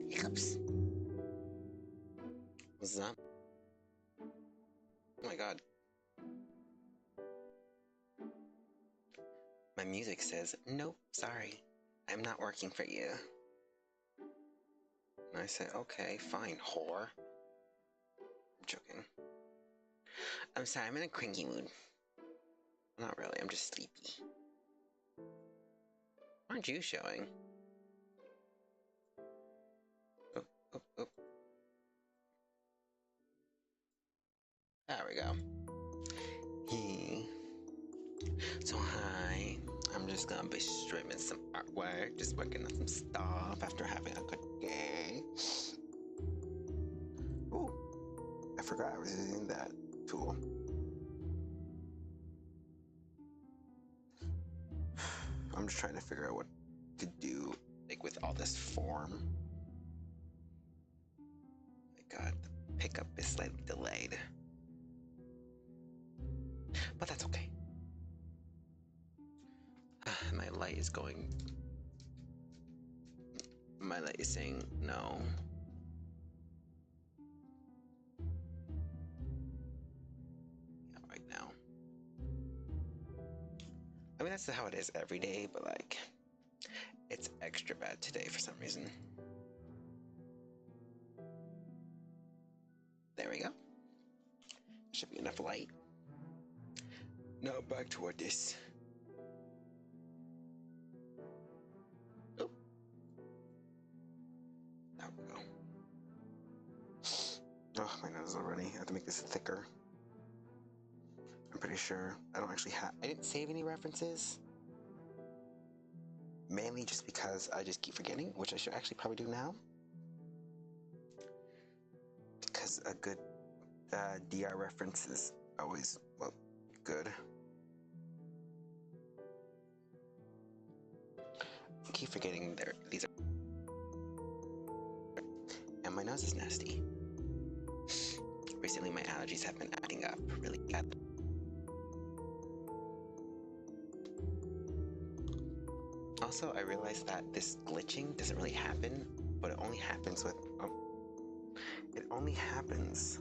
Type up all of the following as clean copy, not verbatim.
Hiccups. What's up? Oh my god. My music says, nope, sorry. I'm not working for you. And I said, okay, fine, whore. I'm joking. I'm sorry, I'm in a cranky mood. Not really, I'm just sleepy. Aren't you showing? Oh, oh, oh. There we go. So hi, I'm just gonna be streaming some artwork, just working on some stuff after having a good day. Ooh, I forgot I was using that tool. I'm just trying to figure out what to do, like with all this form. My god, the pickup is slightly delayed. But that's okay. My light is going... My light is saying no. Yeah, right now. I mean, that's how it is every day, but like, it's extra bad today for some reason. There we go. Should be enough light. Now back toward this. Oh. There we go. Oh, my nose is already. I have to make this thicker. I'm pretty sure I don't actually have... I didn't save any references. Mainly just because I just keep forgetting, which I should actually probably do now. Because a good DR reference is always, well, good. I keep forgetting these are... And my nose is nasty. Recently my allergies have been acting up really bad. Also, I realized that this glitching doesn't really happen, but it only happens with... it only happens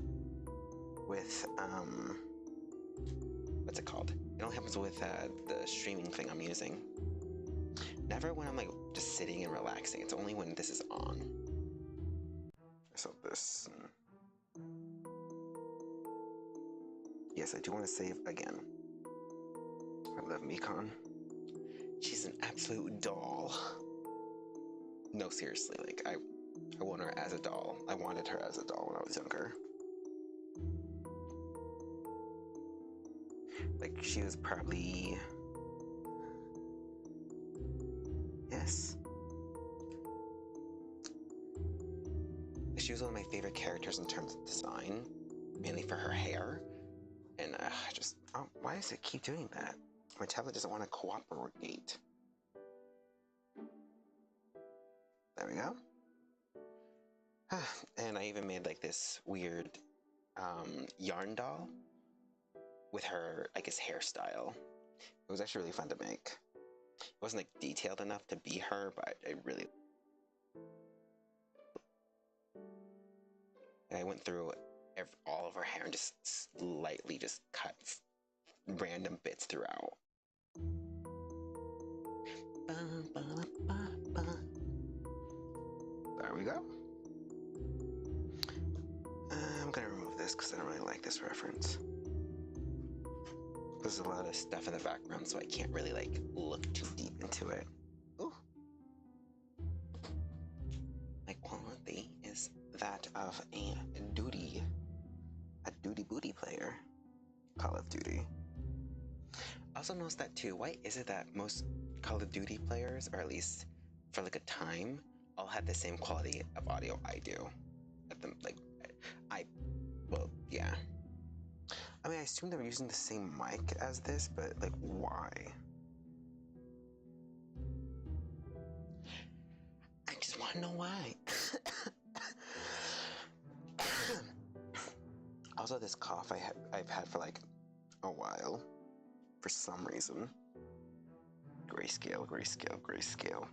with, what's it called? It only happens with the streaming thing I'm using. Never when I'm like just sitting and relaxing. It's only when this is on. So this... Yes, I do want to save again. I love Mikon. She's an absolute doll. No, seriously, like I want her as a doll. I wanted her as a doll when I was younger. Like she was probably... Yes. She was one of my favorite characters in terms of design, mainly for her hair. And I just... Oh, why does it keep doing that? My tablet doesn't want to cooperate. There we go. And I even made like this weird yarn doll with her, I guess, hairstyle. It was actually really fun to make. It wasn't like detailed enough to be her, but I really... And I went through all of her hair and just slightly just cut random bits throughout. There we go. I'm gonna remove this because I don't really like this reference. There's a lot of stuff in the background, so I can't really like look too deep into it. Ooh. My quality is that of a duty booty player. Call of Duty. Also noticed that too. Why is it that most Call of Duty players, or at least for like a time, all had the same quality of audio I do? Well, yeah. I mean, I assume they were using the same mic as this, but like, why? I just want to know why. Also, this cough I've had for like a while, for some reason. Grayscale, grayscale, grayscale.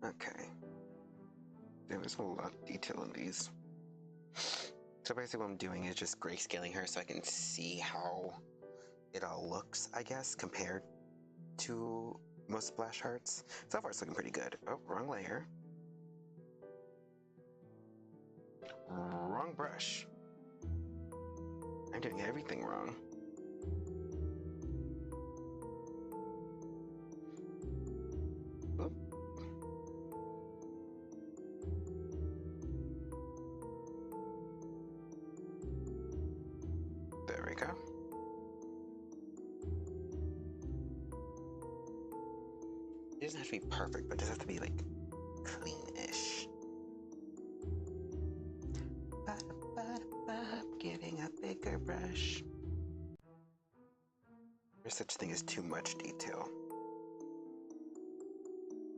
Okay. There's a lot of detail in these. So basically what I'm doing is just grayscaling her so I can see how it all looks, I guess, compared to most splash arts. So far it's looking pretty good. Oh, wrong layer. Wrong brush. I'm doing everything wrong. Oop. There we go. It doesn't have to be perfect, but it does have to be like clean-ish. Getting a bigger brush. There's such thing as too much detail.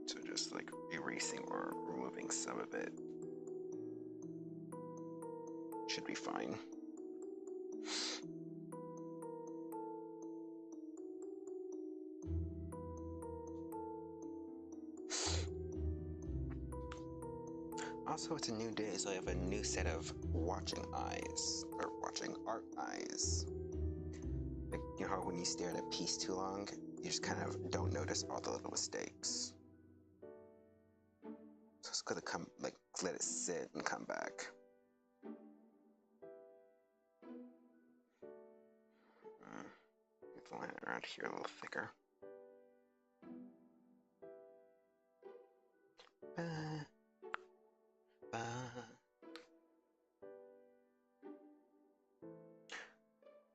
So just like erasing or removing some of it should be fine. Also, it's a new day, so I have a new set of watching eyes, or watching art eyes. Like, you know how when you stare at a piece too long, you just kind of don't notice all the little mistakes. So it's gonna come, like, let it sit and come back. Let's line it around here a little thicker.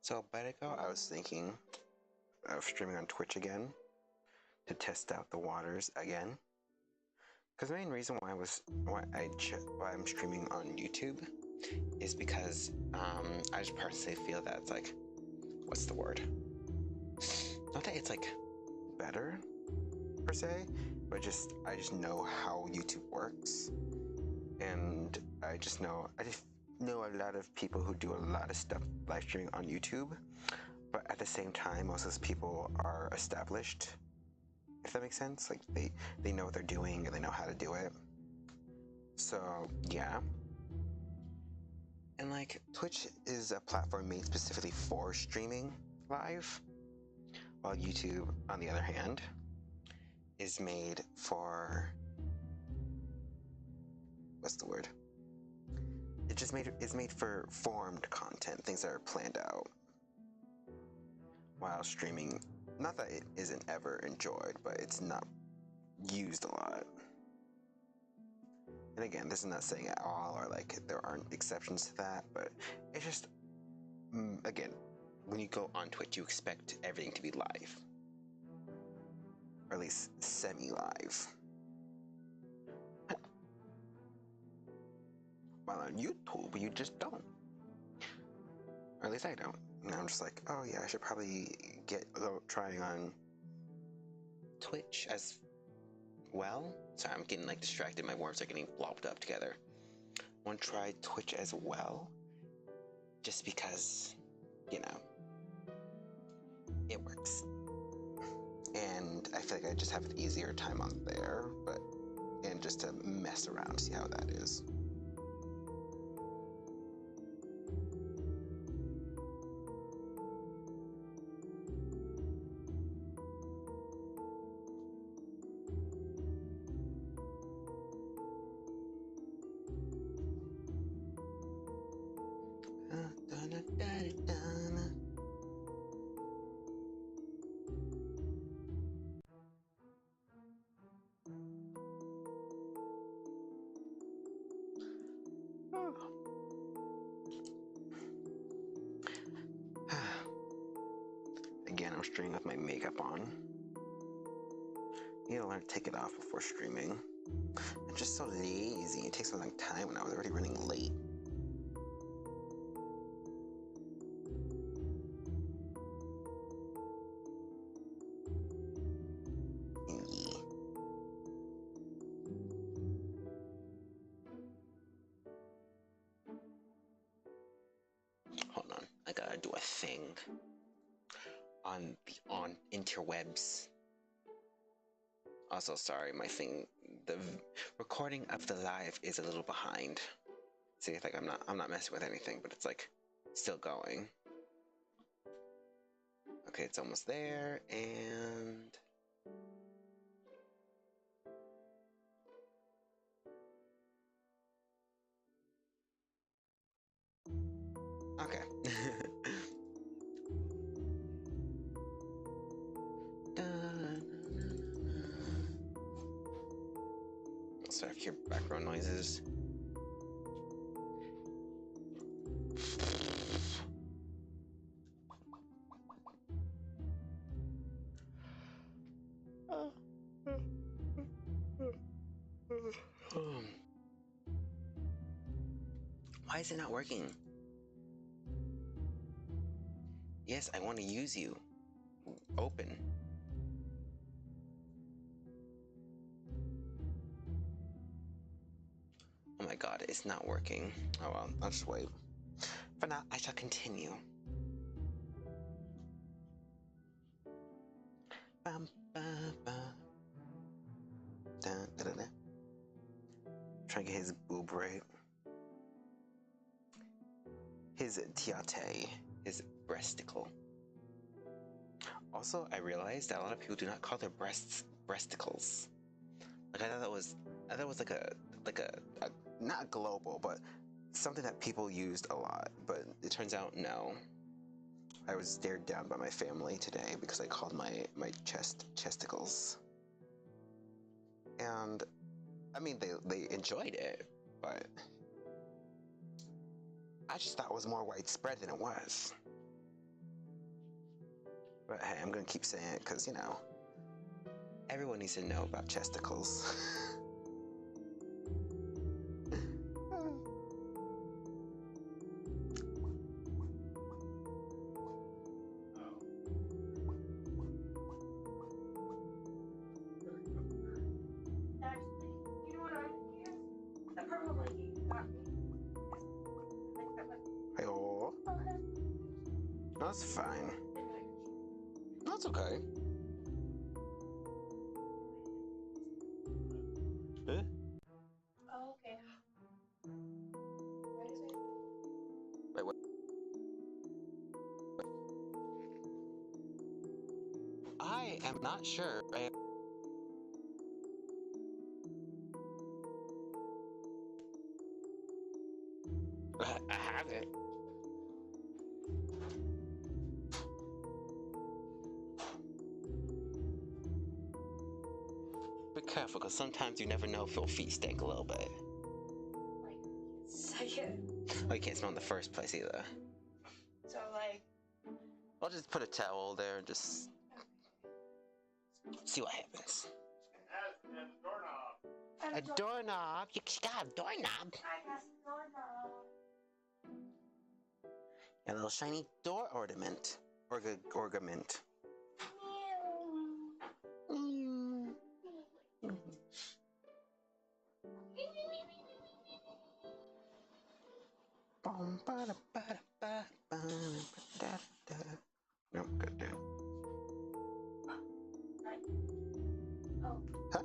So a bit ago, I was thinking of streaming on Twitch again to test out the waters again. Because the main reason why I'm streaming on YouTube is because I just personally feel that it's like, what's the word? Not that it's like better per se, but I just know how YouTube works, and I just know a lot of people who do a lot of stuff live streaming on YouTube, but at the same time, most of those people are established, if that makes sense. Like they know what they're doing and they know how to do it. So yeah. And like Twitch is a platform made specifically for streaming live, while YouTube, on the other hand, is made for, what's the word? It's made for formed content, things that are planned out. While streaming, not that it isn't ever enjoyed, but it's not used a lot. And again, this is not saying at all, or like there aren't exceptions to that, but it's just, again, when you go on Twitch, you expect everything to be live. Or at least semi-live. While on YouTube, you just don't. Or at least I don't. And I'm just like, oh yeah, I should probably go trying on Twitch as well. Sorry, I'm getting like distracted. My words are getting blobbed up together. I want to try Twitch as well, just because, you know, it works. And I feel like I just have an easier time on there, and just to mess around, see how that is. Again, I'm streaming with my makeup on. I need to learn to take it off before streaming. I'm just so lazy. It takes a long time when I was already running late. Yeah. Hold on, I gotta to do a thing on the interwebs. Also, sorry, my thing, the recording of the live is a little behind. See, like I'm not messing with anything, but it's like still going. Okay, it's almost there, and okay. Sorry if you hear background noises. Why is it not working? Yes, I want to use you. Open. Oh my god, it's not working. Oh well, I'll just wait. For now, I shall continue. Bum, ba, ba. Dun, da, da, da. Trying to get his boob right. His tiate, his breasticle. Also, I realized that a lot of people do not call their breasts breasticles. Like I thought that was like a not global, but something that people used a lot. But it turns out no. I was stared down by my family today because I called my chesticles. And I mean they enjoyed it, but I just thought it was more widespread than it was. But hey, I'm gonna keep saying it because, you know, everyone needs to know about chesticles. Hey-oh. That's fine. That's okay. Huh? Oh, okay. What is it? Wait, what? I am not sure. I haven't. Be careful, because sometimes you never know if your feet stink a little bit. Like, second. Oh, you can't smell in the first place either. So, like... I'll just put a towel there and just see what happens. A doorknob? You got a doorknob? I got a doorknob. A little shiny door ornament. Ornament. Mm. No, good deal. Oh. Huh?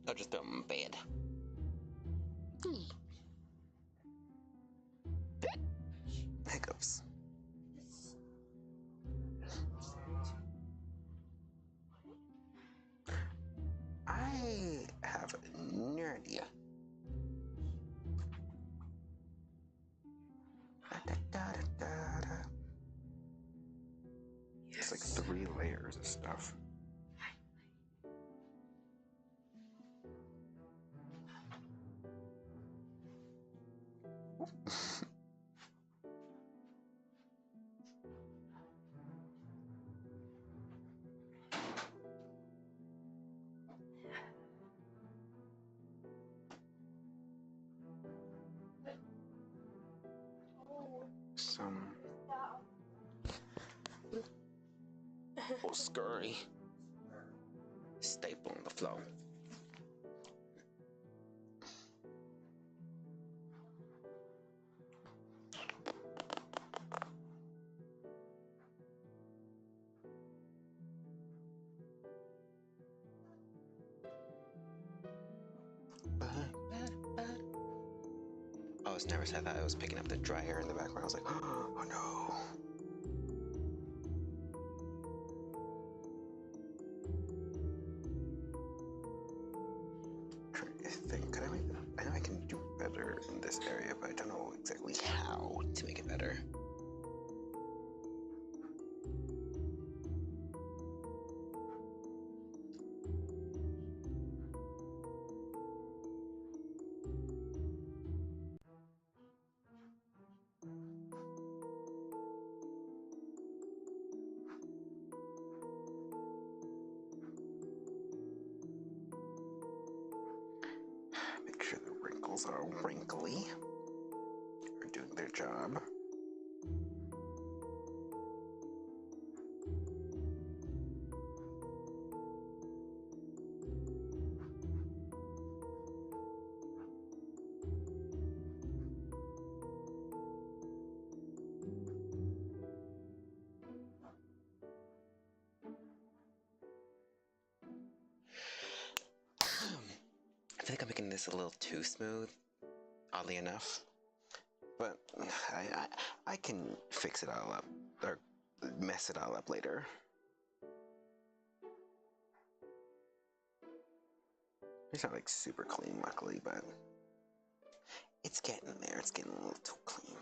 I'll just throw them in bed. Hiccups. I have no idea. It's like 3 layers of stuff. Oh. some scurry staple on the floor. I was nervous. I thought I was picking up the dry air in the background. I was like, oh no. Trying to think, I know I can do better in this area, but I don't know exactly how to make it better. Make sure the wrinkles are wrinkly. Are doing their job. I feel like I'm making this a little too smooth, oddly enough. But I can fix it all up, or mess it all up later. It's not like super clean, luckily, but it's getting there. It's getting a little too clean.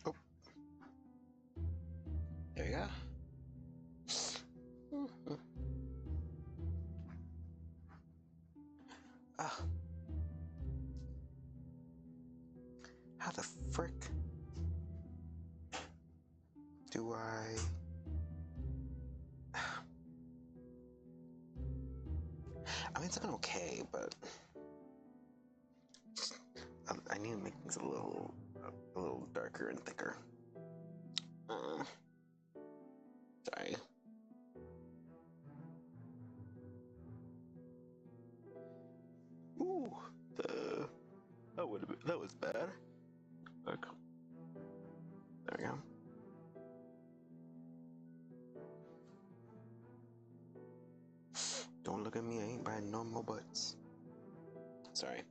Oh, there you go. Ah, how the frick do I? I mean, it's looking okay, but I need to make things a little darker and thicker. Sorry. Ooh, that was bad. Look. There we go. Don't look at me, I ain't buying no more butts. Sorry.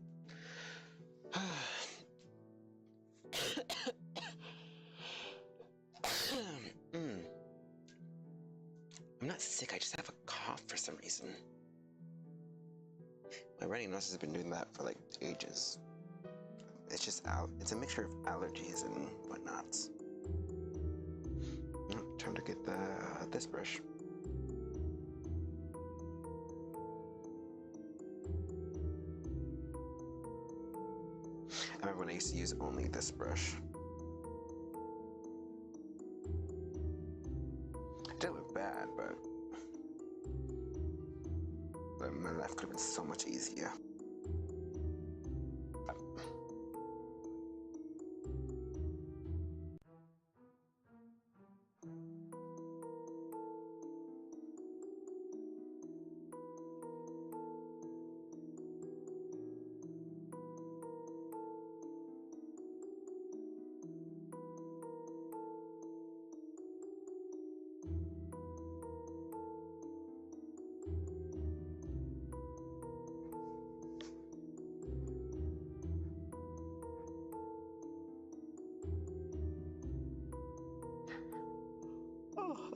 I'm not sick, I just have a cough for some reason. My runny nose has been doing that for like ages. It's just it's a mixture of allergies and whatnot. Time to get this brush. I remember when I used to use only this brush. It didn't look bad, but my life could have been so much easier.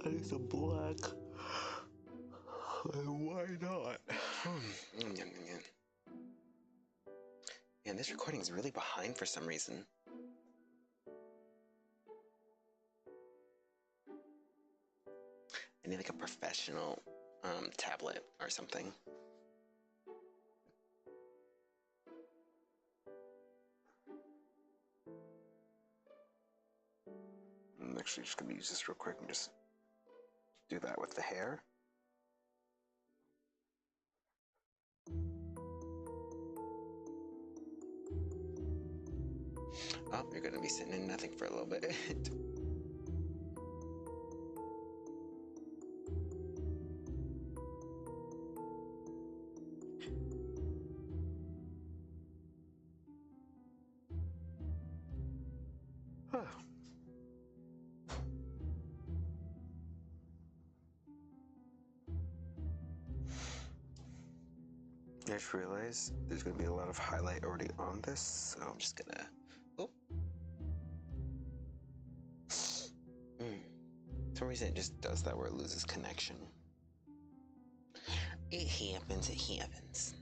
I need some black. Why not? Man, this recording is really behind for some reason. need like a professional tablet or something. I'm actually just gonna use this real quick and just do that with the hair. Oh, you're gonna be sitting in nothing for a little bit. I just realized there's gonna be a lot of highlight already on this, so I'm just gonna. Oh. For some reason it just does that where it loses connection. It happens, it happens.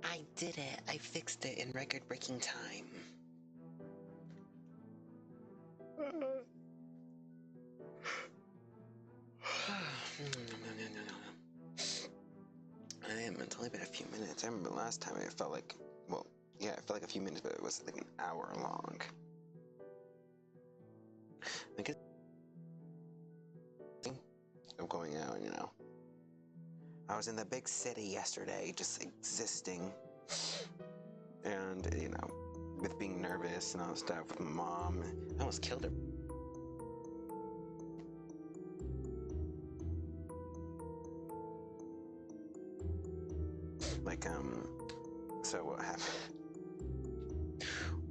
I did it. I fixed it in record-breaking time. It's only been a few minutes. I remember last time it felt like, well, yeah, it felt like a few minutes, but it was like an hour long. I guess of going out, you know. I was in the big city yesterday, just existing. And, you know, with being nervous and all that stuff with my mom. I almost killed her. Like, so what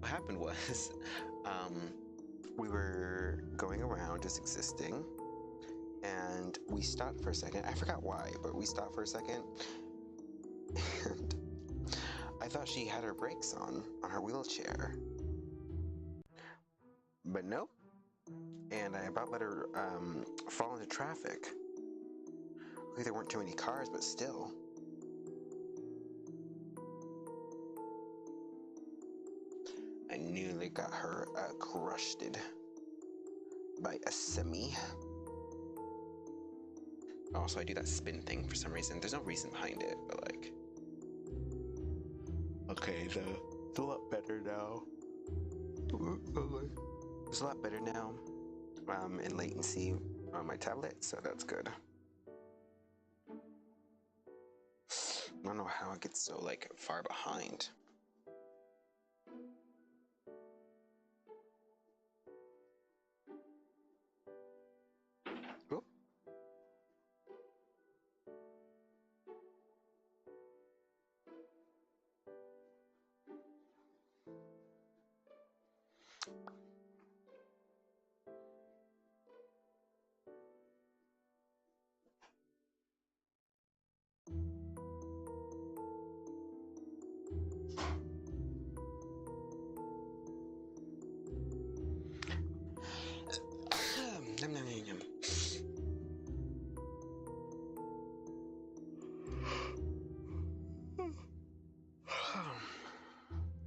happened was, we were going around just existing, and we stopped for a second. I forgot why, but we stopped for a second, and I thought she had her brakes on her wheelchair, but nope. And I about let her fall into traffic. Luckily, there weren't too many cars, but still. I nearly got her crushed by a semi. Also, I do that spin thing for some reason. There's no reason behind it, but like... Okay, it's a lot better now. It's a lot better now in latency on my tablet, so that's good. I don't know how it gets so like far behind. Oop.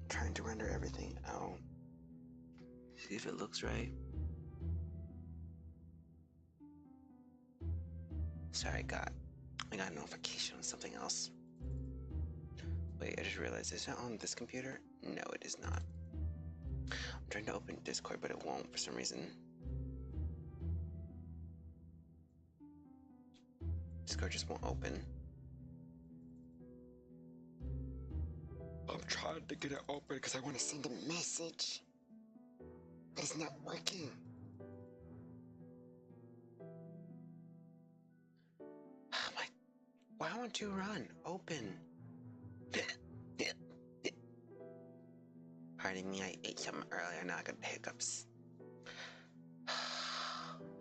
Trying to render everything out. See if it looks right. Sorry, I got a notification on something else. Wait, I just realized, is it on this computer? No, it is not. I'm trying to open Discord, but it won't for some reason. Discord just won't open. I'm trying to get it open because I want to send a message, but it's not working. Oh my, why won't you run? Open. Pardon me, I ate something earlier, now I got hiccups.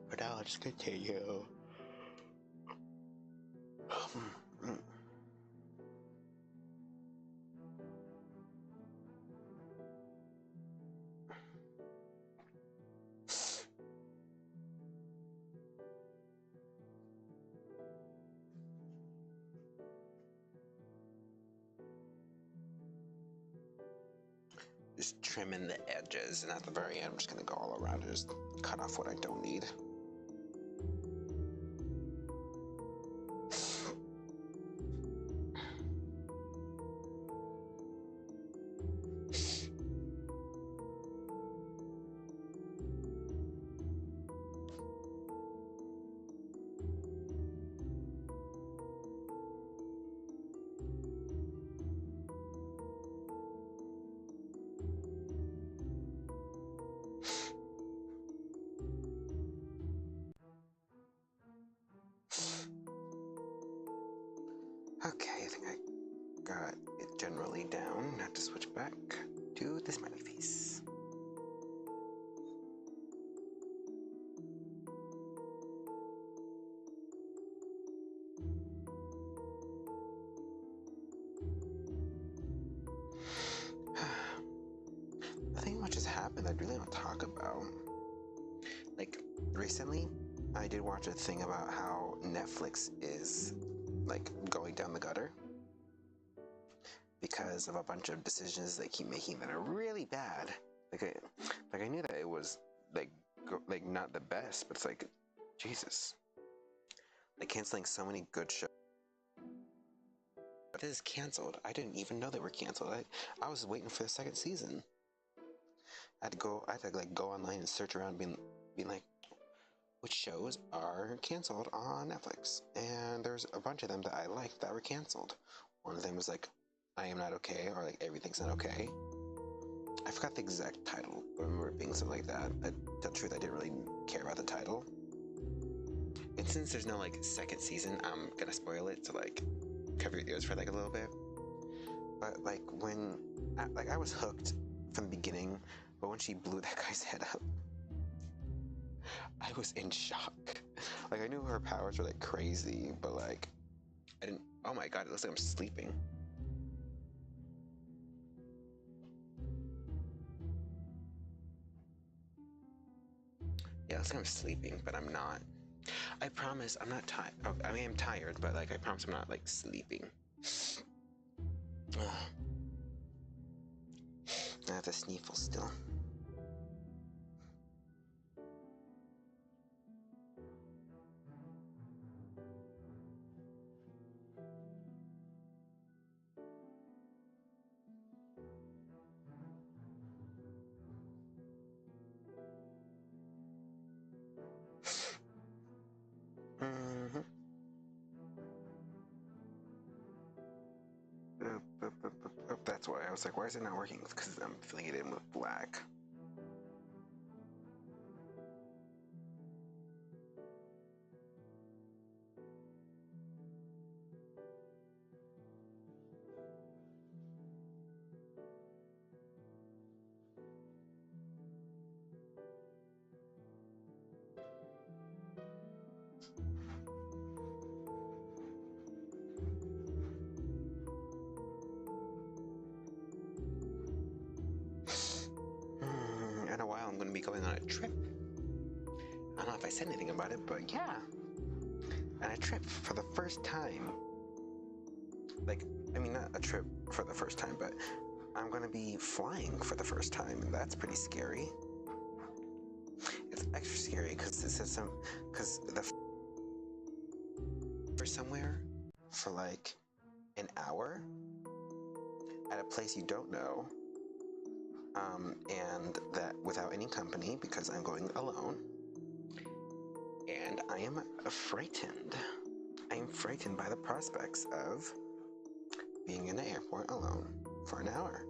But now I'll just continue. just trimming the edges, and at the very end, I'm just gonna go all around and just cut off what I don't need. Okay, I think I got it generally down. Now to switch back to the smiley face. Nothing much has happened I really want to talk about. Like, recently, I did watch a thing about how Netflix is, like, going down the gutter because of a bunch of decisions they keep making that are really bad. Like I knew that it was, like not the best, but it's like, Jesus. Like, canceling so many good shows. This is canceled. I didn't even know they were canceled. I was waiting for the second season. I had to like go online and search around, being like, which shows are canceled on Netflix? And there's a bunch of them that I liked that were canceled. One of them was like, I Am Not Okay, or like Everything's Not Okay. I forgot the exact title, but I remember it being something like that. To tell the truth, I didn't really care about the title. And since there's no like second season, I'm gonna spoil it to like cover your ears for like a little bit. But like I was hooked from the beginning, but when she blew that guy's head up, I was in shock. Like, I knew her powers were like crazy, but like I didn't. Oh my god, it looks like I'm sleeping. Yeah, it looks like I'm sleeping, but I'm not. I promise I'm not tired. Oh, I mean, I'm tired, but like I promise I'm not like sleeping. I have to sneefle still. Mm-hmm. That's why I was like, why is it not working? Because I'm filling it in with black. In a while, I'm going to be going on a trip. I don't know if I said anything about it, but yeah. And a trip for the first time. Like, I mean, not a trip for the first time, but I'm going to be flying for the first time, and that's pretty scary. It's extra scary because it says for somewhere for like an hour at a place you don't know, and that without any company because I'm going alone, and I am frightened. I am frightened by the prospects of being in the airport alone for an hour.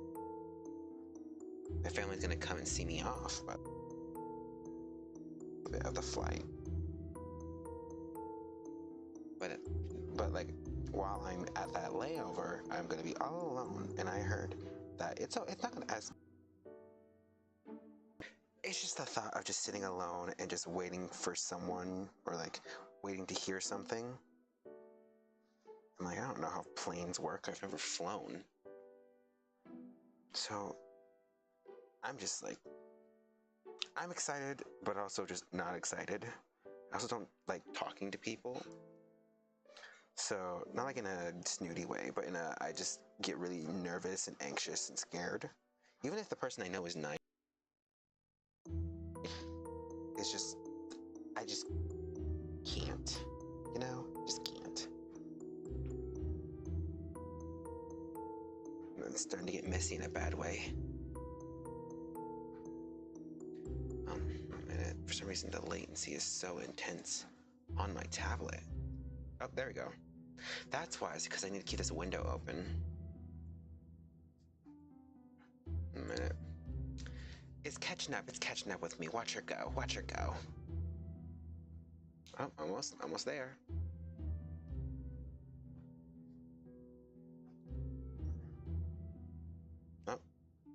My family's gonna come and see me off, but a bit of the flight. But like, while I'm at that layover, I'm gonna be all alone, and I heard that it's not gonna as. It's just the thought of just sitting alone and just waiting for someone, or like waiting to hear something. I'm like, I don't know how planes work. I've never flown. So I'm just like, I'm excited, but also just not excited. I also don't like talking to people. So, not like in a snooty way, but I just get really nervous and anxious and scared. Even if the person I know is nice, it's just, I just can't, you know? Just can't. And it's starting to get messy in a bad way. A minute. For some reason, the latency is so intense on my tablet. Oh, there we go. That's why, it's because I need to keep this window open. A minute. It's catching up with me. Watch her go, watch her go. Oh, almost there. Oh,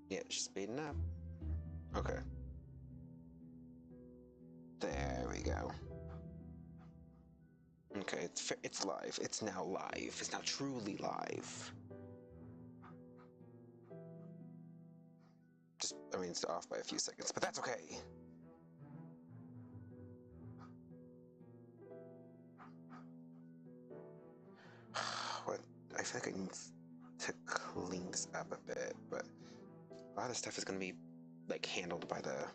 yeah, she's speeding up. Okay. There we go. Okay, it's live. It's now live. It's now truly live. I mean, it's off by a few seconds, but that's okay. What? I feel like I need to clean this up a bit, but a lot of stuff is going to be like handled by the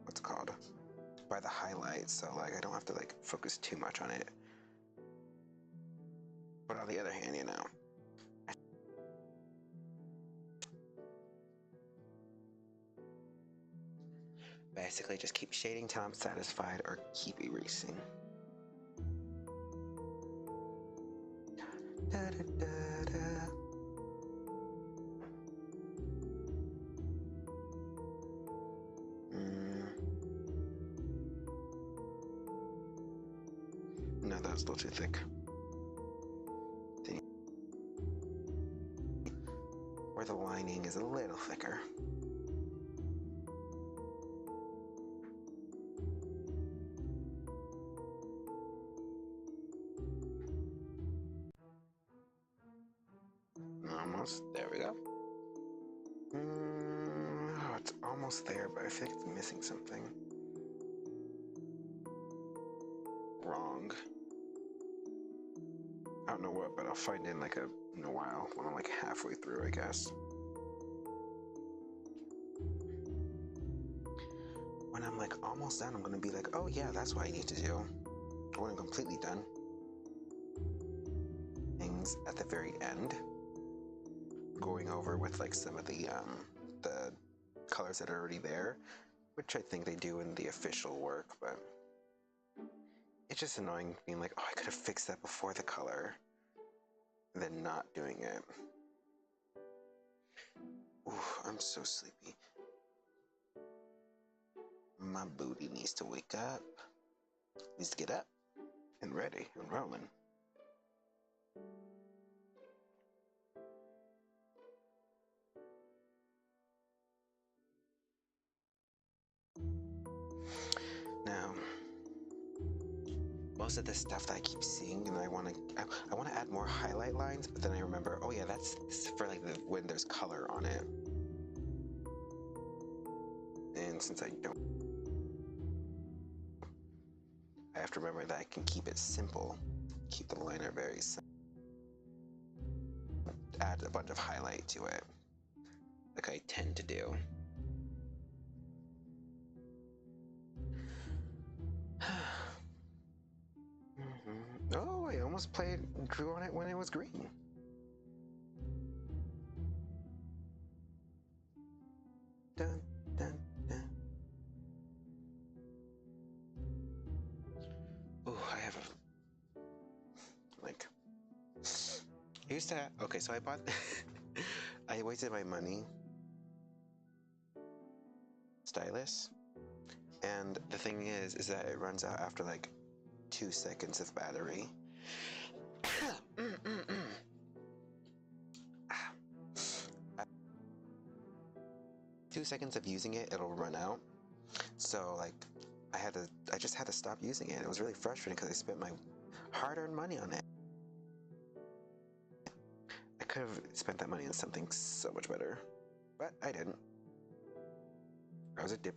what's it called? By the highlights, so like I don't have to like focus too much on it. But on the other hand, you know, basically just keep shading till I'm satisfied or keep erasing. Da, da, da, da. No, that's a little too thick. Where the lining is a little thicker. Almost. There we go. Oh, it's almost there, but I think it's missing something. Wrong. I don't know what, but I'll find it in a while when I'm like halfway through, I guess. When I'm like almost done, I'm gonna be like, oh yeah, that's what I need to do. When I'm completely done. Things at the very end. Going over with like some of the colors that are already there, which I think they do in the official work, but it's just annoying being like, oh, I could have fixed that before the color, and then not doing it. Ooh, I'm so sleepy. My booty needs to wake up. Needs to get up and ready and rolling. Now, most of the stuff that I keep seeing, and I want to add more highlight lines, but then I remember, oh yeah, that's for like when there's color on it. And since I don't, I have to remember that I can keep it simple, keep the liner very simple, add a bunch of highlight to it, like I tend to do. Oh, I almost drew on it when it was green. Dun, dun, dun. Oh, I have I used to okay, so I bought, I wasted my money, stylus, and the thing is that it runs out after like 2 seconds of battery. 2 seconds of using it, it'll run out. So like, I just had to stop using it. It was really frustrating because I spent my hard-earned money on it. I could have spent that money on something so much better, but I didn't. I was a dip.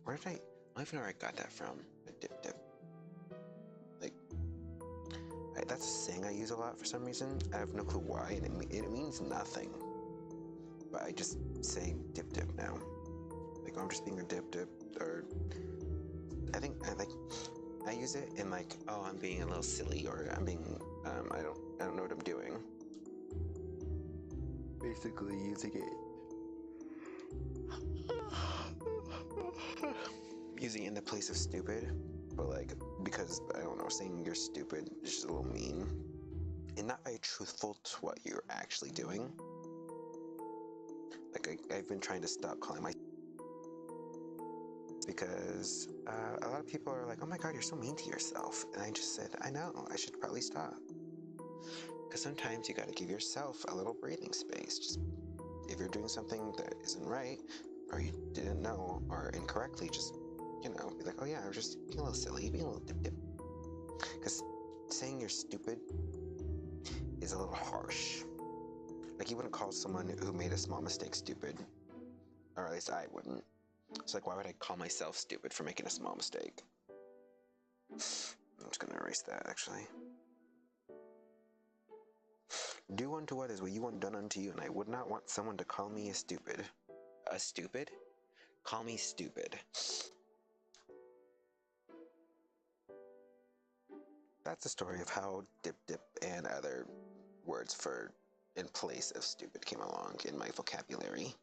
Where did I don't even know where I got that from. A dip. Like, use a lot for some reason. I have no clue why, and it means nothing. But I just say dip dip now. Like, oh, I'm just being a dip dip, or I think I use it in like, oh, I'm being a little silly, or I'm being I don't know what I'm doing. Basically using it. Using it in the place of stupid, but like, because I don't know, saying you're stupid is just a little mean and not very truthful to what you're actually doing. Like, I've been trying to stop calling myself, because a lot of people are like, oh my god, you're so mean to yourself. And I just said, I know, I should probably stop. Because sometimes you gotta give yourself a little breathing space. Just, if you're doing something that isn't right, or you didn't know, or incorrectly, just, you know, be like, oh yeah, I'm just being a little silly, being a little dip dip. Because saying you're stupid is a little harsh. Like, you wouldn't call someone who made a small mistake stupid. Or at least I wouldn't. So like, why would I call myself stupid for making a small mistake? I'm just gonna erase that, actually. Do unto others what you want done unto you, and I would not want someone to call me a stupid. A stupid? Call me stupid. That's the story of how dip dip and other words for in place of stupid came along in my vocabulary.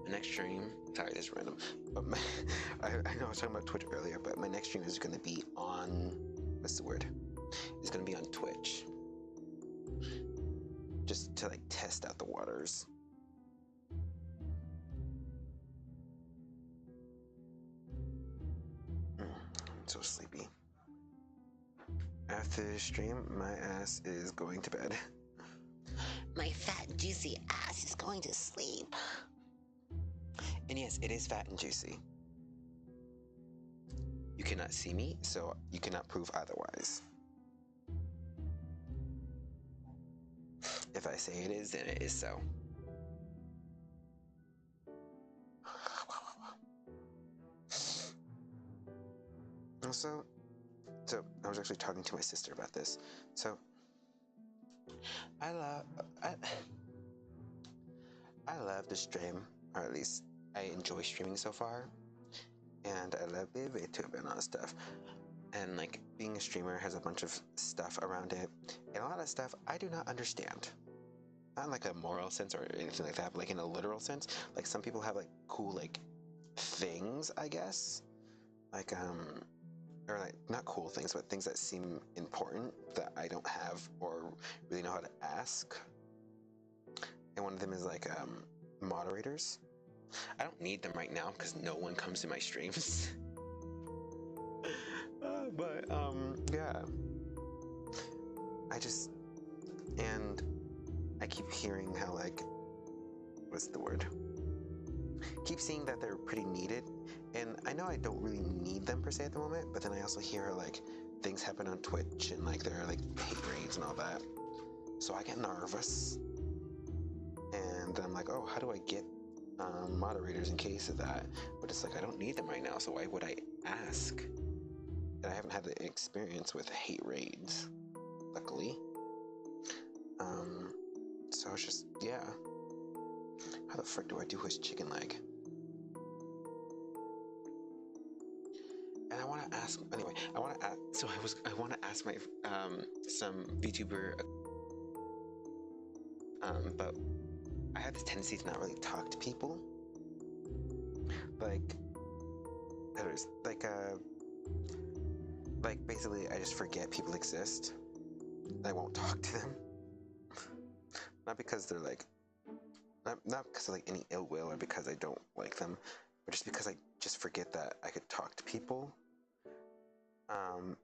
My next stream, sorry, this is random, but I know I was talking about Twitch earlier, but my next stream is going to be on, what's the word? It's going to be on Twitch. Just to like test out the waters. I'm so sleepy. After the stream, my ass is going to bed. My fat, juicy ass is going to sleep. And yes, it is fat and juicy. You cannot see me, so you cannot prove otherwise. If I say it is, then it is so. Also, so I was actually talking to my sister about this. So I love to stream, or at least I enjoy streaming so far, and I love VTuber and all that stuff. And like, being a streamer has a bunch of stuff around it, and a lot of stuff I do not understand. Not in like a moral sense or anything like that, but like in a literal sense. Like, some people have like cool like things, I guess, like or like, not cool things, but things that seem important that I don't have or really know how to ask. And one of them is like moderators. I don't need them right now because no one comes to my streams. But yeah, and I keep hearing how, like, what's the word? Keep seeing that they're pretty needed, and I know I don't really need them per se at the moment, but then I also hear like things happen on Twitch and like there are like hate raids and all that, so I get nervous, and then I'm like, oh, how do I get moderators in case of that? But it's like, I don't need them right now, so why would I ask? And I haven't had the experience with hate raids, luckily. So it's just, yeah. How the frick do I do his chicken leg? And I want to ask, anyway, I want to ask my, some VTuber, but I have this tendency to not really talk to people. Like, like basically I just forget people exist. I won't talk to them. Not because they're like, not because of like any ill will or because I don't like them, but just because I just forget that I could talk to people.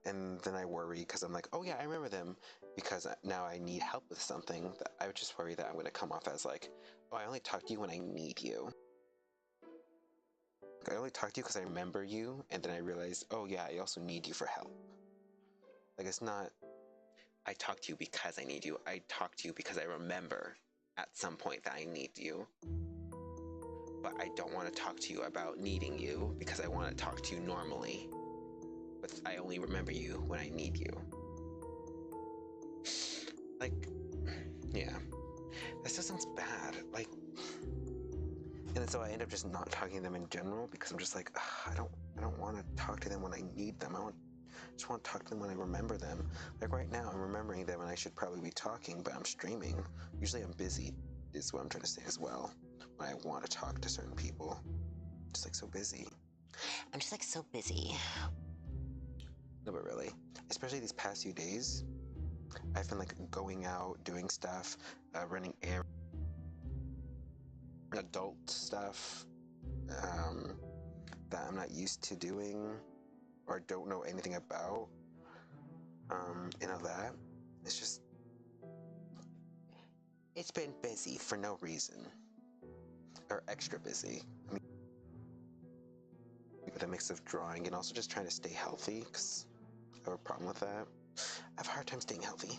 And then I worry because I'm like, oh yeah, I remember them, because now I need help with something. That I would just worry that I'm going to come off as like, oh, I only talk to you when I need you. I only talk to you because I remember you, and then I realize, oh yeah, I also need you for help. Like, it's not, I talk to you because I need you. I talk to you because I remember at some point that I need you. but I don't want to talk to you about needing you because I want to talk to you normally. But I only remember you when I need you. Like, yeah. That still sounds bad. Like, and then so I end up just not talking to them in general because I'm just like, I don't want to talk to them when I need them. Just want to talk to them when I remember them. Like right now, I'm remembering them and I should probably be talking, but I'm streaming. Usually I'm busy, is what I'm trying to say as well. When I want to talk to certain people. Just like so busy. I'm just like so busy. No, but really, especially these past few days, I've been like going out, doing stuff, running errands, adult stuff that I'm not used to doing or don't know anything about. And all that. It's just, it's been busy for no reason. Or extra busy. I mean, with a mix of drawing and also just trying to stay healthy, because I have a problem with that. I have a hard time staying healthy.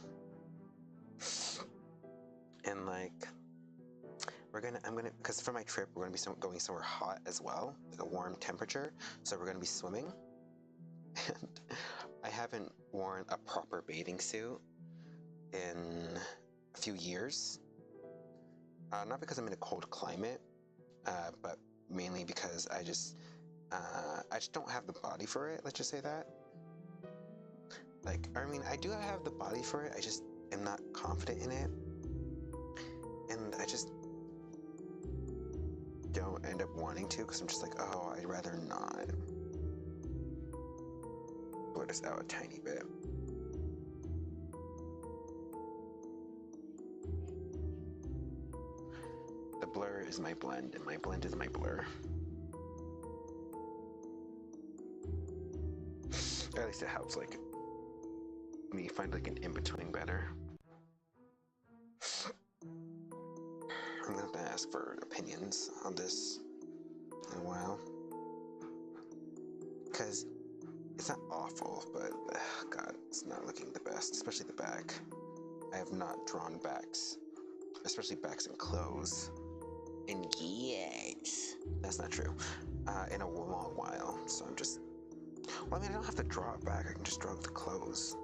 And like, because for my trip, we're gonna be going somewhere hot as well, like a warm temperature. So we're gonna be swimming. And I haven't worn a proper bathing suit in a few years. Not because I'm in a cold climate, but mainly because I just don't have the body for it. Let's just say that. Like, I mean, I do have the body for it. I just am not confident in it, and I just don't end up wanting to because I'm just like, oh, I'd rather not. Blur this out a tiny bit. The blur is my blend, and my blend is my blur. Or at least it helps, like, me find, like, an in-between better. I'm gonna have to ask for opinions on this in a while. Because it's not awful, but, God, it's not looking the best, especially the back. I have not drawn backs, especially backs in clothes. In years. That's not true. In a long while. So I'm just... Well, I mean, I don't have to draw it back. I can just draw the clothes.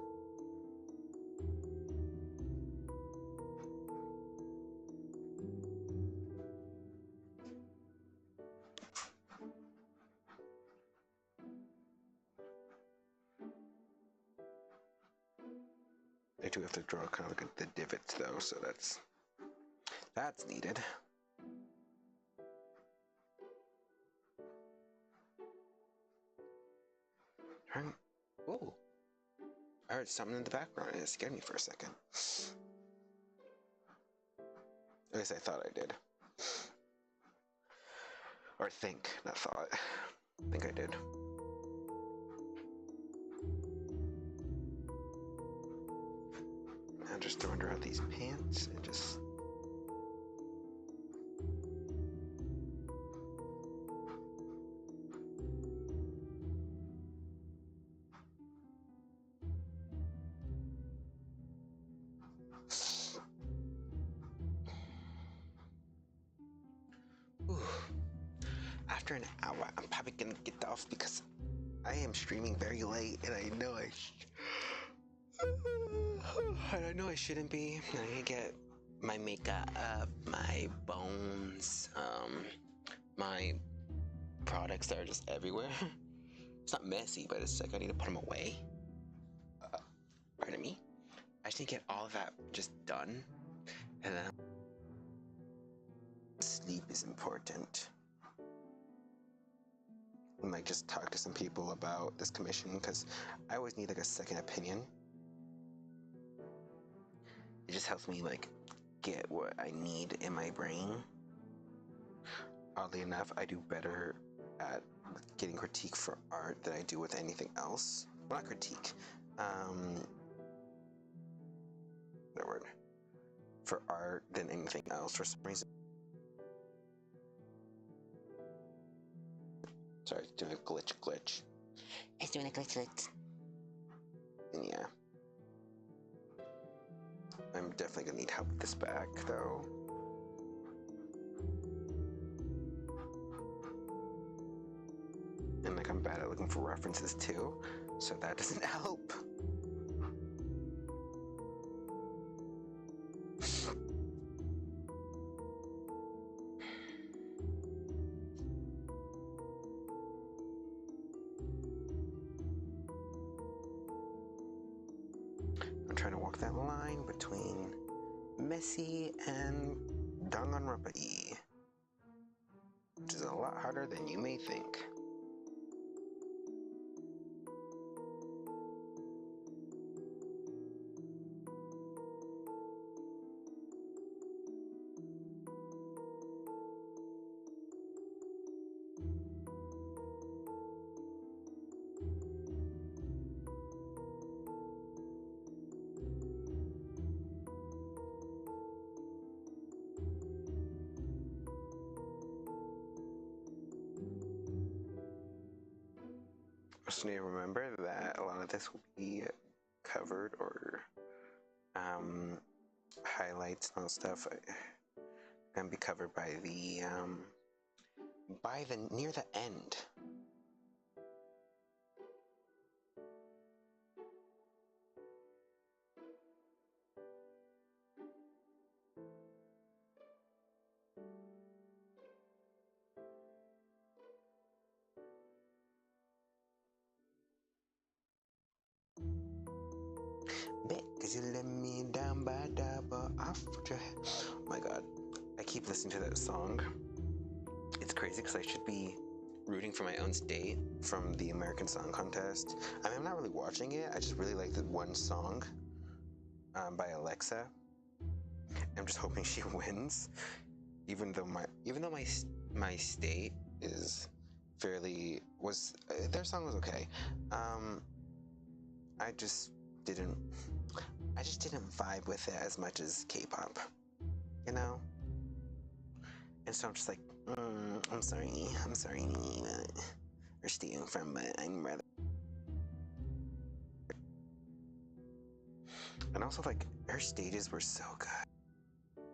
I do have to draw kind of like the divots though, so that's needed. Oh, I heard something in the background and it scared me for a second. At least I thought I did. Or think, not thought. I think I did. I'm just throwing her out these pants and just... Ooh. After an hour, I'm probably gonna get off because I am streaming very late and I know I shouldn't be. I need to get my makeup up, my bones, my products that are just everywhere. It's not messy, but it's like I need to put them away. Pardon me. I just need to get all of that just done, and then sleep is important. And like just talk to some people about this commission because I always need like a second opinion. It just helps me like get what I need in my brain. Oddly enough, I do better at getting critique for art than I do with anything else. Well, not critique. That word. For art than anything else for some reason. Sorry, it's doing a glitch. It's doing a glitch. And yeah. I'm definitely gonna need help with this back, though. looking for references too, so that doesn't help. I'm trying to walk that line between messy and Danganronpa, which is a lot harder than you may think. Just need to remember that a lot of this will be covered or highlights and all stuff can be covered by the near the end. Cause you let me down by double off. Oh my god, I keep listening to that song. It's crazy because I should be rooting for my own state from the American Song Contest. I mean, I'm not really watching it. I just really like the one song by Alexa. I'm just hoping she wins, even though my state is fairly their song was okay. I just didn't vibe with it as much as K-pop, you know? And so I'm just like, I'm sorry, or stealing from, but I'm rather. And also, like, her stages were so good.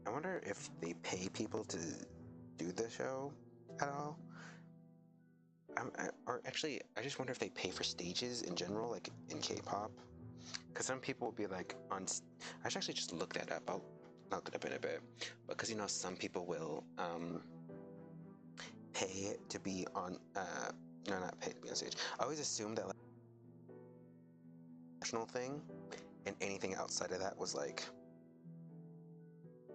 I wonder if they pay people to do the show at all. Or actually, I just wonder if they pay for stages in general, like in K-pop. Because some people will be like I should actually just look that up. I'll look it up in a bit. Because, you know, some people will pay to be on, no, not pay to be on stage. I always assumed that, like, national thing, and anything outside of that was, like,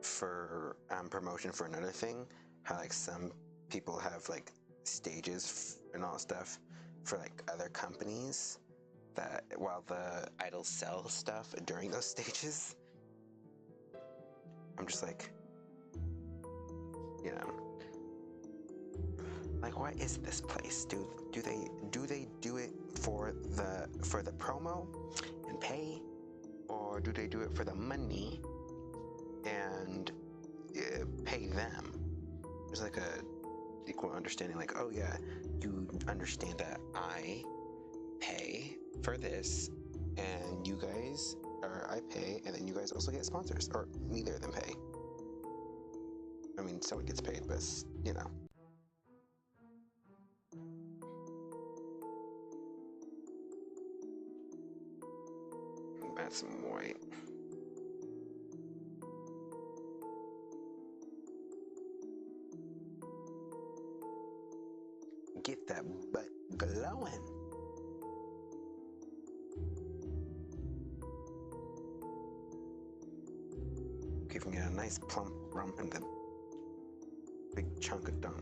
for promotion for another thing. How, like, some people have, like, stages and all stuff for, like, other companies, that while the idols sell stuff during those stages. I'm just like, you know, like, what is this place? Do they do it for the promo and pay, or do they do it for the money and pay them? There's like a equal understanding, like, oh yeah, you understand that I pay for this, and you guys, or I pay, and then you guys also get sponsors, or neither of them pay. I mean, someone gets paid, but, you know. Add some white. Get that butt glowing. Giving it a nice plump rump and the big chunk of dunk.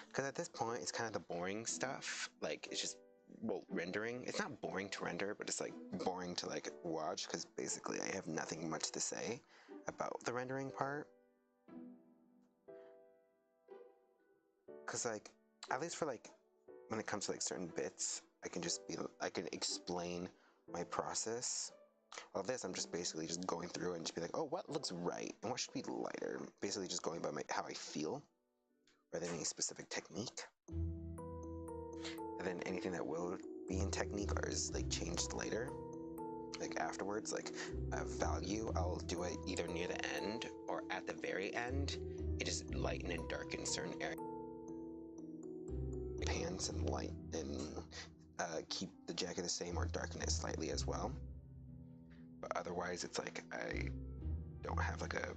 Because at this point, it's kind of the boring stuff. Like, it's just, well, rendering. It's not boring to render, but it's like boring to like watch, because basically I have nothing much to say about the rendering part. Because, like, at least for like when it comes to like certain bits, I can explain my process. Well, this, I'm just basically just going through and just be like, oh, what looks right and what should be lighter? Basically just going by how I feel, rather than any specific technique. And then anything that will be in technique or is like changed later, like afterwards, like a value, I'll do it either near the end or at the very end. It just lighten and darken certain areas, pants and light and keep the jacket the same or darken it slightly as well. But otherwise, it's like I don't have like a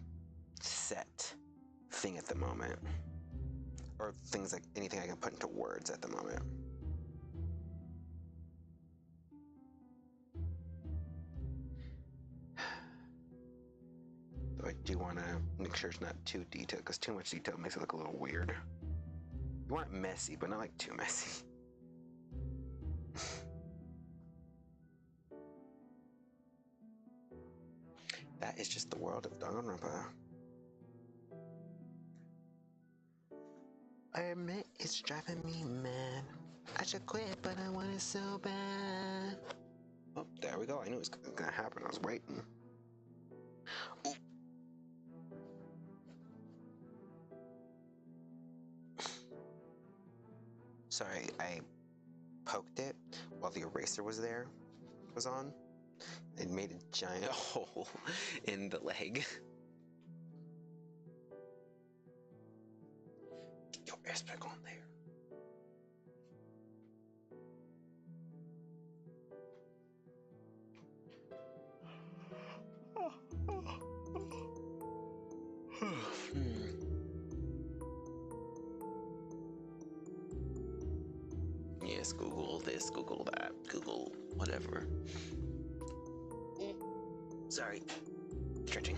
set thing at the moment, or things like anything I can put into words at the moment. Though I do want to make sure it's not too detailed, because too much detail makes it look a little weird. You want it messy, but not like too messy. That is just the world of Danganronpa. I admit it's driving me mad. I should quit, but I want it so bad. Oh, there we go. I knew it was gonna happen. I was waiting. Ooh. Sorry, I poked it while the eraser was on. It made a giant hole in the leg. Get your ass back on there. Yes, Google this, Google that, Google whatever. Sorry. Stretching.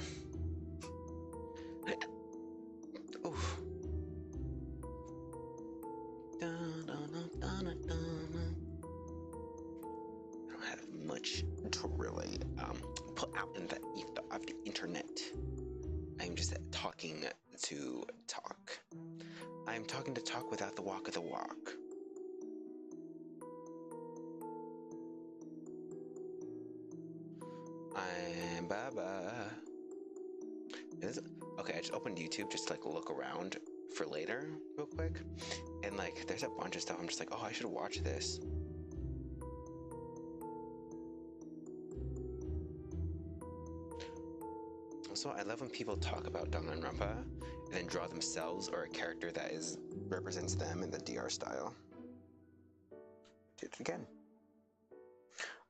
Oof. I don't have much to really put out in the ether of the internet. I'm just talking to talk. I'm talking to talk without the walk of the walk. I'm Baba. Okay, I just opened YouTube just to like look around for later real quick. And like there's a bunch of stuff I'm just like, oh, I should watch this. Also, I love when people talk about Danganronpa and then draw themselves or a character that represents them in the DR style. Did it again.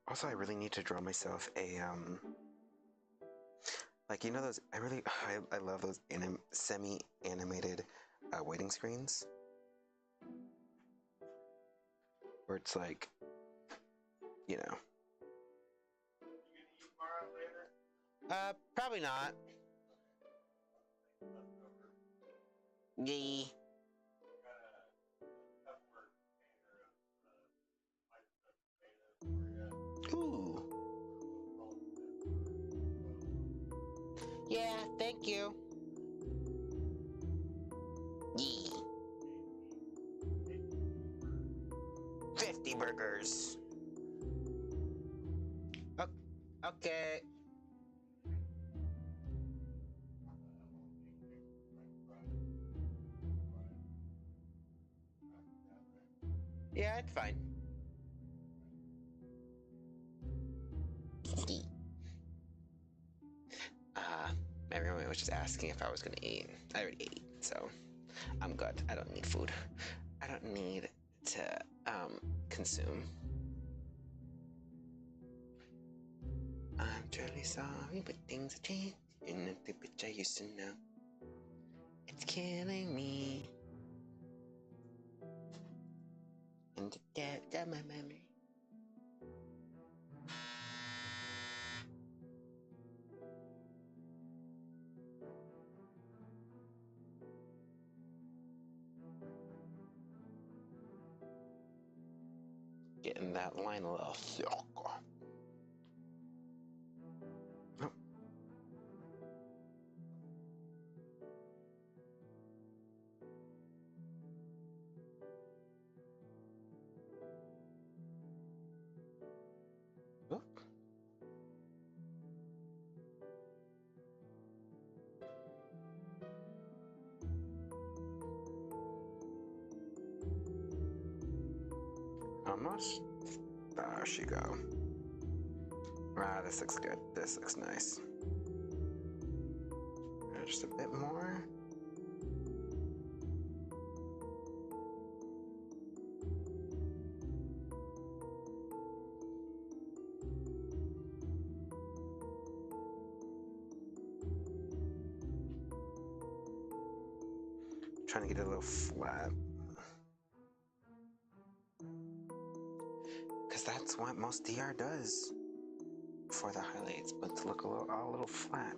Also, I really need to draw myself a like, you know those, I love those semi-animated waiting screens. Where it's like, you know. Probably not. Yee. Ooh. Yeah, thank you. Yee. 50 burgers. Okay. Yeah, it's fine. My roommate was just asking if I was gonna eat. I already ate, so I'm good. I don't need food. I don't need to consume. I'm truly sorry, but things have changed. You're not the bitch I used to know. It's killing me. In the depth of my memory. Getting that line a little thick. Oh. Oh. Almost. There she go. Ah, this looks good. This looks nice. Just a bit more. Trying to get it a little flat. Because that's what most DR does for the highlights, but to look a little flat.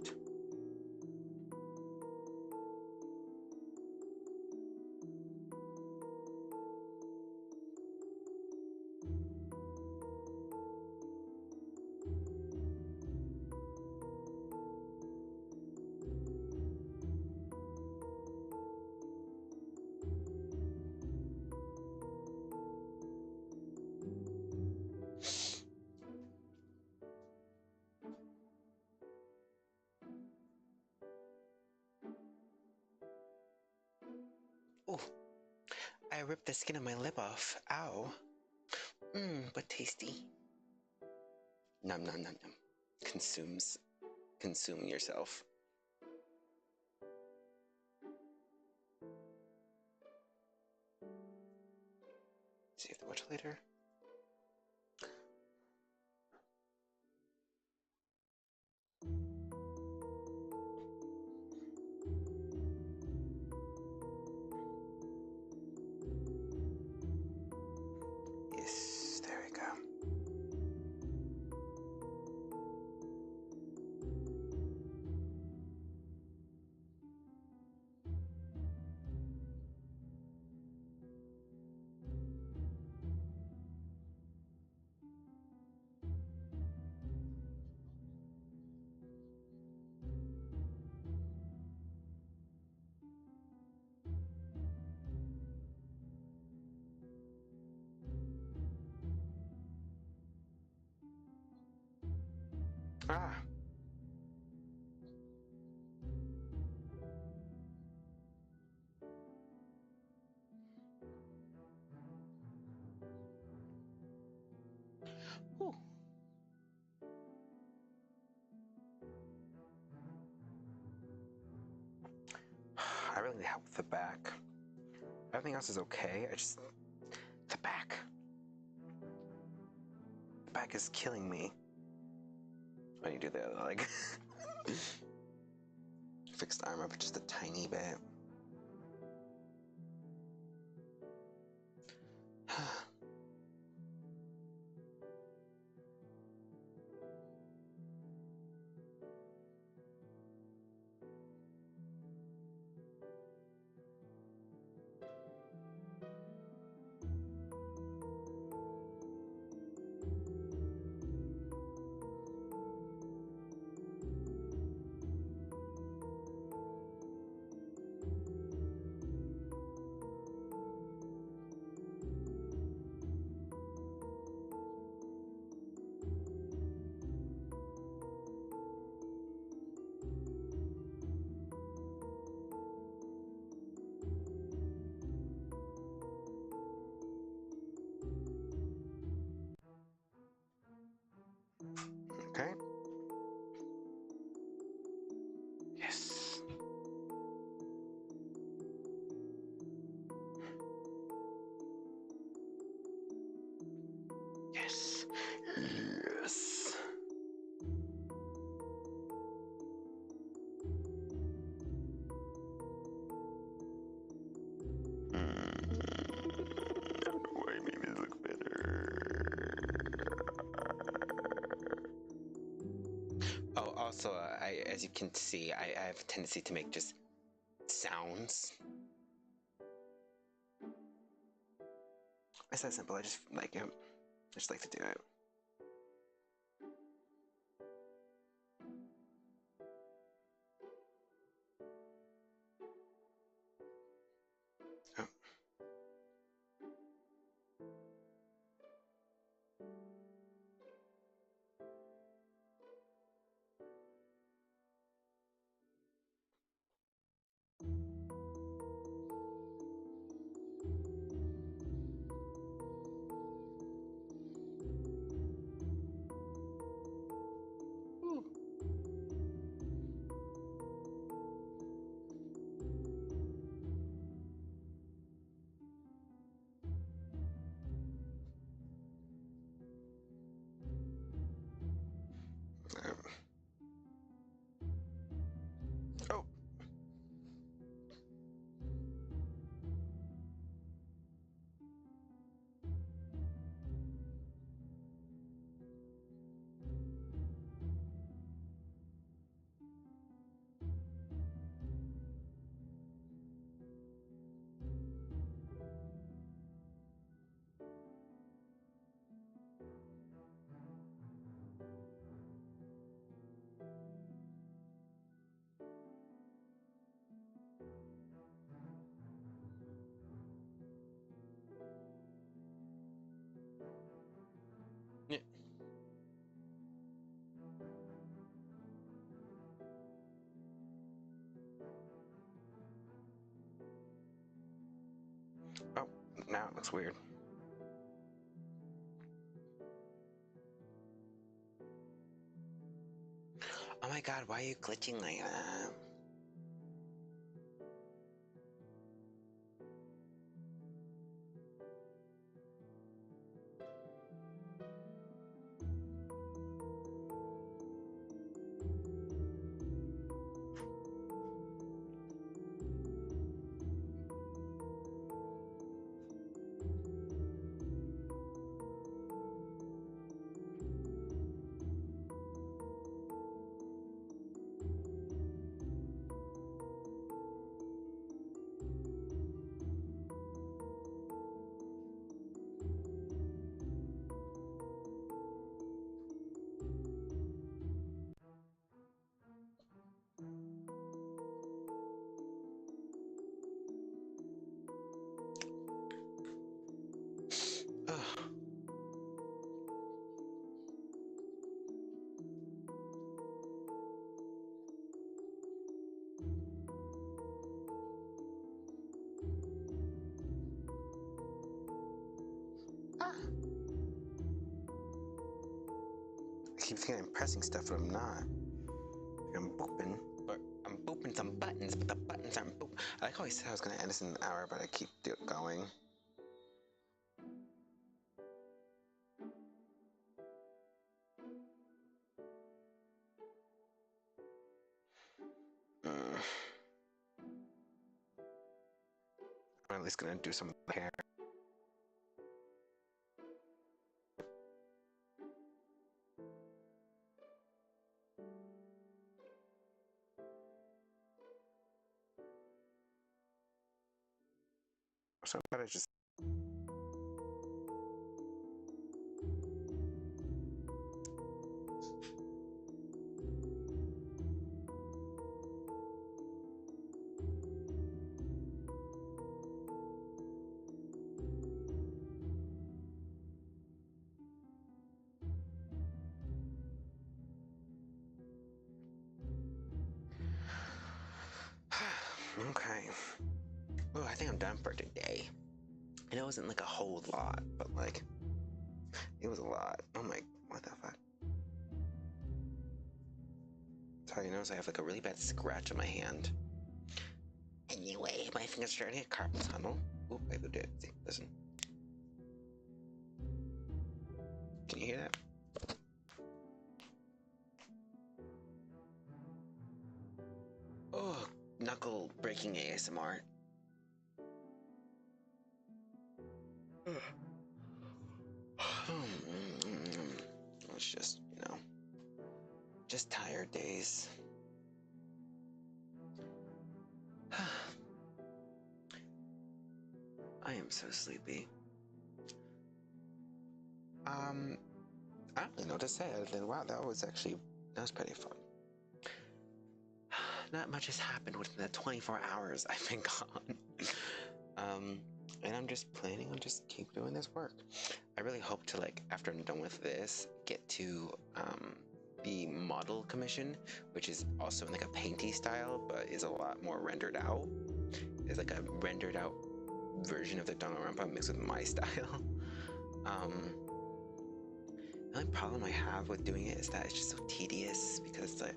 Oh, I ripped the skin of my lip off. Ow. But tasty. Num num num num. Consume yourself. Save the watch later. Yes, there we go. Ah. Ooh. I really need help with the back. Everything else is okay. The back. The back is killing me. When you do the other leg. Fix the arm up just a tiny bit. Okay. Yes. Yes. Yes. I don't know why I made this look better. Oh, also, as you can see, I have a tendency to make just sounds. It's that simple. I just like it. I just like to do it. Oh. Wow, it looks weird. Oh my god, why are you glitching like that? I keep thinking I'm pressing stuff, but I'm not. I'm booping, but I'm booping some buttons, but the buttons aren't boop. I like how I said I was gonna end this in an hour, but I keep going. I'm at least gonna do some hair. So I thought I just. Okay. Oh, I think I'm done for today. And it wasn't like a whole lot, but like, it was a lot. Oh my, what the fuck? Sorry, you notice I have like a really bad scratch on my hand. Anyway, my finger's starting to get carpal tunnel. Oop, I moved it. See, listen. Can you hear that? Oh, knuckle breaking ASMR. It's just, you know, just tired days. I am so sleepy. I don't really know what to say other than, wow, that was pretty fun. Not much has happened within the 24 hours I've been gone. And I'm just planning on just keep doing this work. I really hope to, like, after I'm done with this, get to the model commission, which is also in like a painty style, but is a lot more rendered out. It's like a rendered out version of the Danganronpa mixed with my style. The only problem I have with doing it is that it's just so tedious because it's like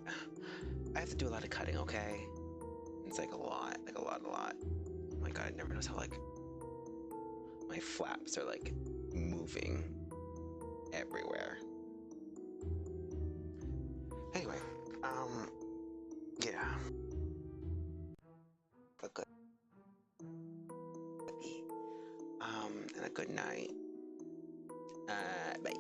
I have to do a lot of cutting, okay? It's like a lot. Oh my god, I never noticed how like my flaps are like moving everywhere. Anyway, yeah. A good and a good night. Bye.